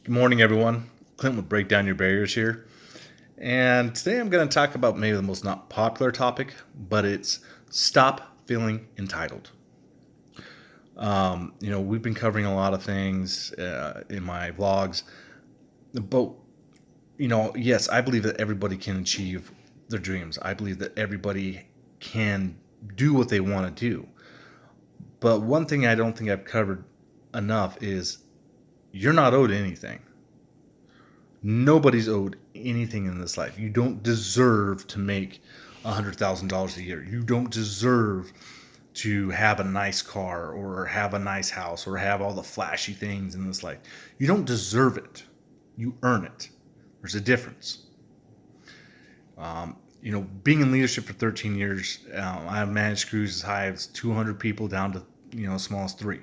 Good morning, everyone. Clint with Break Down Your Barriers here. And today I'm going to talk about maybe the most not popular topic, but it's stop feeling entitled. We've been covering a lot of things in my vlogs, but, yes, I believe that everybody can achieve their dreams. I believe that everybody can do what they want to do. But one thing I don't think I've covered enough is you're not owed anything. Nobody's owed anything in this life. You don't deserve to make $100,000 a year. You don't deserve to have a nice car or have a nice house or have all the flashy things in this life. You don't deserve it. You earn it. There's a difference. Being in leadership for 13 years, I've managed crews as high as 200 people down to, as small as three.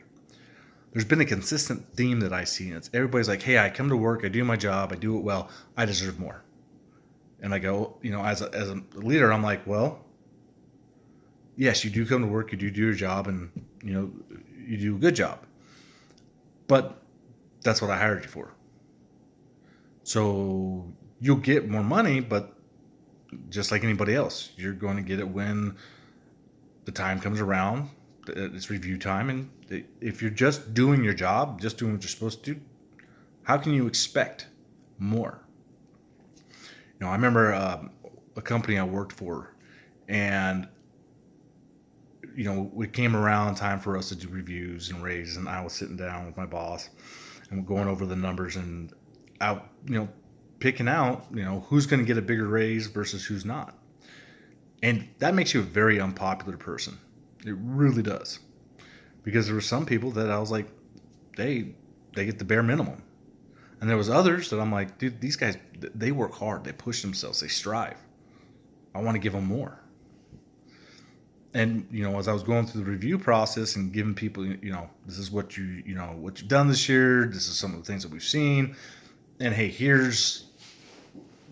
There's been a consistent theme that I see, and it's everybody's like, hey, I come to work, I do my job, I do it well, I deserve more. And I go, as a leader, I'm like, well, yes, you do come to work, you do your job, and, you do a good job. But that's what I hired you for. So you'll get more money, but just like anybody else, you're going to get it when the time comes around. It's review time, and if you're just doing your job, just doing what you're supposed to do, how can you expect more? I remember a company I worked for, and it came around time for us to do reviews and raises, and I was sitting down with my boss, and we're going over the numbers, and out, picking out, who's going to get a bigger raise versus who's not, and that makes you a very unpopular person. It really does. Because there were some people that I was like, they get the bare minimum. And there was others that I'm like, dude, these guys, they work hard. They push themselves. They strive. I want to give them more. And, as I was going through the review process and giving people, this is what what you've done this year. This is some of the things that we've seen. And hey, here's,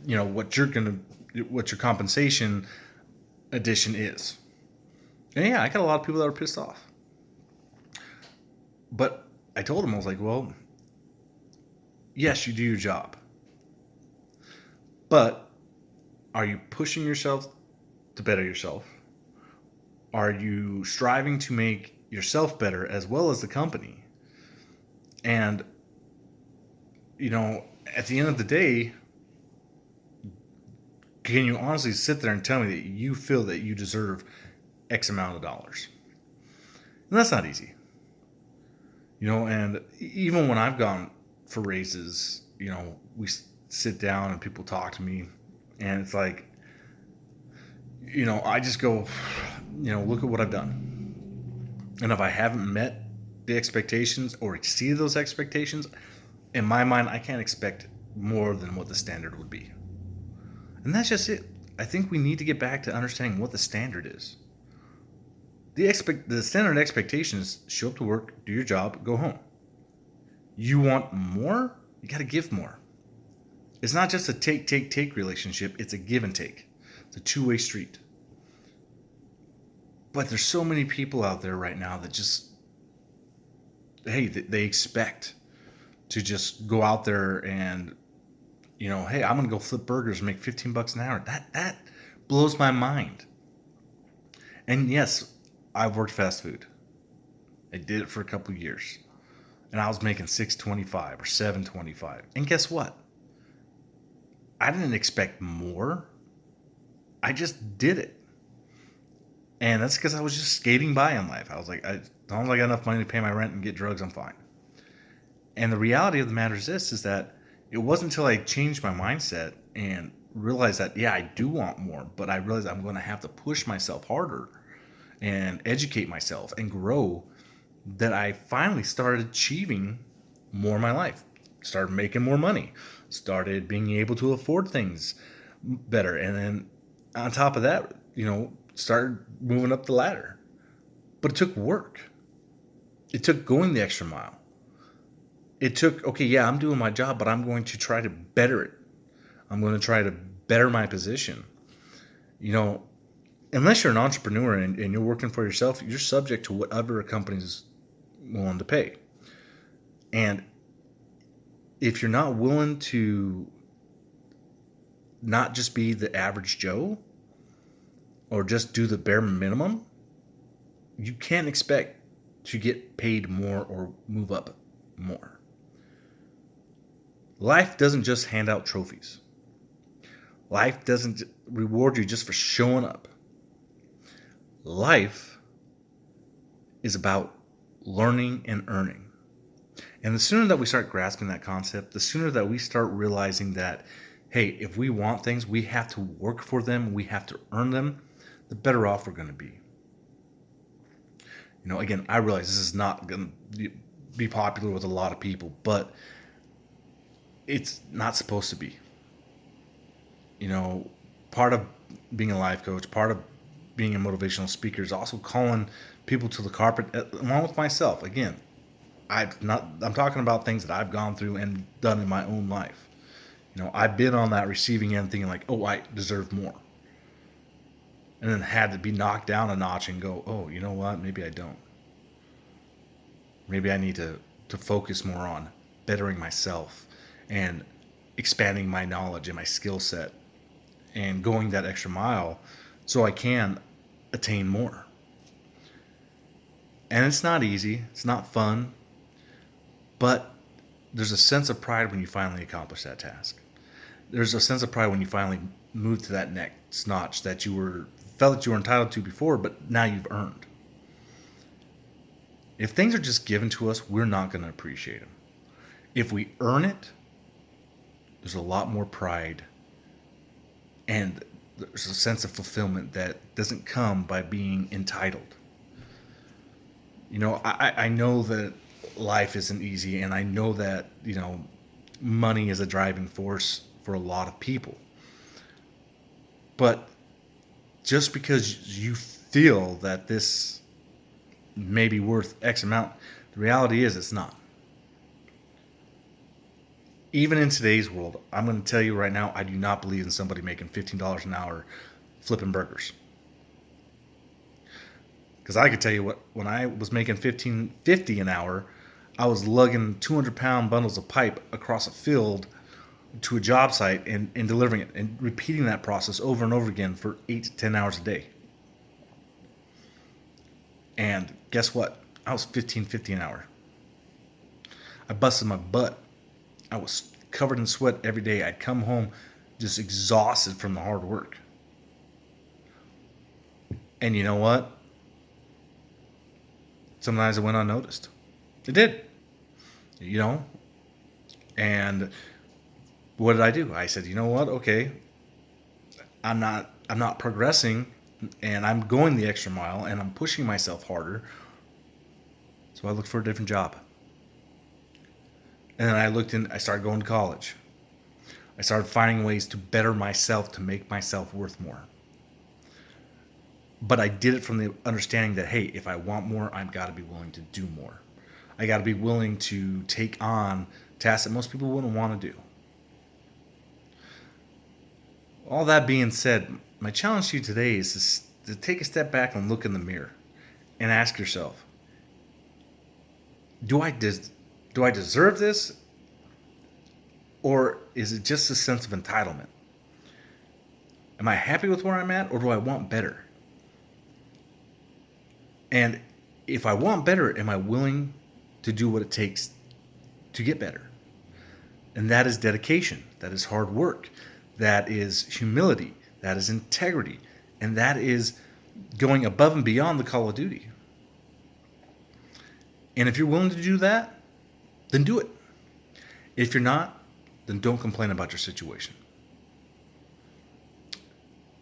what your compensation addition is. And yeah, I got a lot of people that were pissed off. But I told him, I was like, well, yes, you do your job. But are you pushing yourself to better yourself? Are you striving to make yourself better as well as the company? And, at the end of the day, can you honestly sit there and tell me that you feel that you deserve X amount of dollars? And that's not easy. And even when I've gone for raises, we sit down and people talk to me, and it's like, I just go, look at what I've done. And if I haven't met the expectations or exceeded those expectations, in my mind, I can't expect more than what the standard would be. And that's just it. I think we need to get back to understanding what the standard is. The standard expectation is show up to work, do your job, go home. You want more? You got to give more. It's not just a take relationship. It's a give and take. It's a two-way street. But there's so many people out there right now that just, hey, they expect to just go out there and, hey, I'm going to go flip burgers and make $15 an hour. That blows my mind. And yes, I've worked fast food. I did it for a couple of years. And I was making $6.25 or $7.25. And guess what? I didn't expect more. I just did it. And that's because I was just skating by in life. I was like, as long as I got enough money to pay my rent and get drugs, I'm fine. And the reality of the matter is this, is that it wasn't until I changed my mindset and realized that, yeah, I do want more, but I realized I'm going to have to push myself harder and educate myself and grow, that I finally started achieving more in my life, started making more money, started being able to afford things better. And then on top of that, started moving up the ladder. But it took work. It took going the extra mile. It took, okay, yeah, I'm doing my job, but I'm going to try to better it. I'm going to try to better my position. Unless you're an entrepreneur and you're working for yourself, you're subject to whatever a company's willing to pay. And if you're not willing to not just be the average Joe or just do the bare minimum, you can't expect to get paid more or move up more. Life doesn't just hand out trophies. Life doesn't reward you just for showing up. Life is about learning and earning. And the sooner that we start grasping that concept, the sooner that we start realizing that, hey, if we want things, we have to work for them, we have to earn them, the better off we're going to be. Again, I realize this is not going to be popular with a lot of people, but it's not supposed to be. Part of being a life coach, part of being a motivational speaker is also calling people to the carpet, along with myself. Again, I'm talking about things that I've gone through and done in my own life. I've been on that receiving end thinking like, oh, I deserve more. And then had to be knocked down a notch and go, oh, you know what? Maybe I don't. Maybe I need to focus more on bettering myself and expanding my knowledge and my skill set and going that extra mile so I can attain more. And it's not easy. It's not fun. But there's a sense of pride when you finally accomplish that task. There's a sense of pride when you finally move to that next notch that you felt that you were entitled to before, but now you've earned. If things are just given to us, we're not going to appreciate them. If we earn it, there's a lot more pride and there's a sense of fulfillment that doesn't come by being entitled. I know that life isn't easy, and I know that, money is a driving force for a lot of people. But just because you feel that this may be worth X amount, the reality is it's not. Even in today's world, I'm going to tell you right now, I do not believe in somebody making $15 an hour flipping burgers. Because I could tell you what, when I was making $15.50 an hour, I was lugging 200-pound bundles of pipe across a field to a job site and delivering it and repeating that process over and over again for 8 to 10 hours a day. And guess what? I was $15.50 an hour. I busted my butt. I was covered in sweat every day. I'd come home just exhausted from the hard work. And you know what? Sometimes it went unnoticed. It did. And what did I do? I said, you know what? Okay. I'm not progressing, and I'm going the extra mile, and I'm pushing myself harder. So I looked for a different job. And then I started going to college. I started finding ways to better myself, to make myself worth more. But I did it from the understanding that, hey, if I want more, I've got to be willing to do more. I got to be willing to take on tasks that most people wouldn't want to do. All that being said, my challenge to you today is to take a step back and look in the mirror and ask yourself, do I deserve this? Or is it just a sense of entitlement? Am I happy with where I'm at, or do I want better? And if I want better, am I willing to do what it takes to get better? And that is dedication. That is hard work. That is humility. That is integrity. And that is going above and beyond the call of duty. And if you're willing to do that, then do it. If you're not, then don't complain about your situation.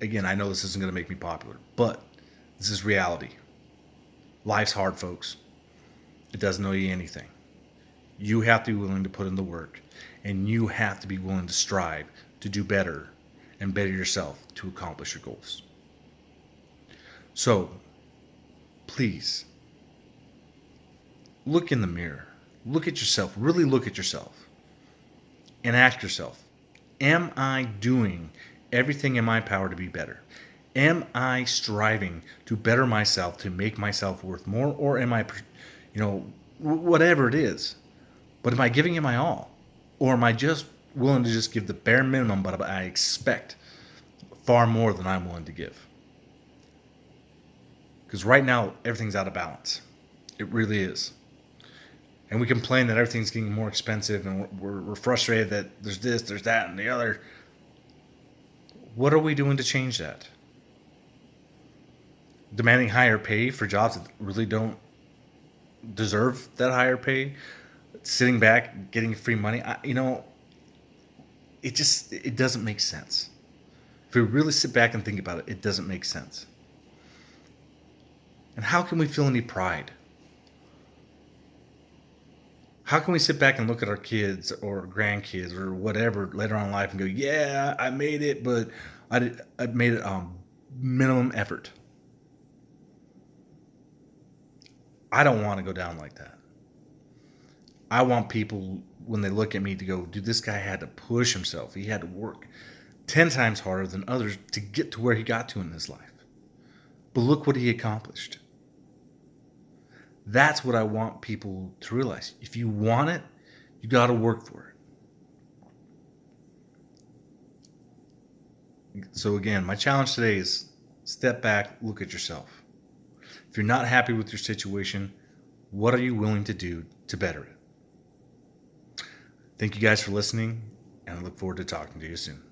Again, I know this isn't going to make me popular, but this is reality. Life's hard, folks. It doesn't owe you anything. You have to be willing to put in the work, and you have to be willing to strive to do better and better yourself to accomplish your goals. So, please, look in the mirror. Look at yourself. Really look at yourself. And ask yourself, am I doing everything in my power to be better? Am I striving to better myself, to make myself worth more? Or am I, whatever it is, but am I giving it my all? Or am I just willing to just give the bare minimum, but I expect far more than I'm willing to give? Because right now, everything's out of balance. It really is. And we complain that everything's getting more expensive, and we're frustrated that there's this, there's that, and the other. What are we doing to change that? Demanding higher pay for jobs that really don't deserve that higher pay, sitting back, getting free money. It doesn't make sense. If we really sit back and think about it, it doesn't make sense. And how can we feel any pride? How can we sit back and look at our kids or grandkids or whatever later on in life and go, "Yeah, I made it, but I made it minimum effort." I don't want to go down like that. I want people when they look at me to go, "Dude, this guy had to push himself. He had to work 10 times harder than others to get to where he got to in his life. But look what he accomplished." That's what I want people to realize. If you want it, you got to work for it. So, again, my challenge today is step back, look at yourself. If you're not happy with your situation, what are you willing to do to better it? Thank you guys for listening, and I look forward to talking to you soon.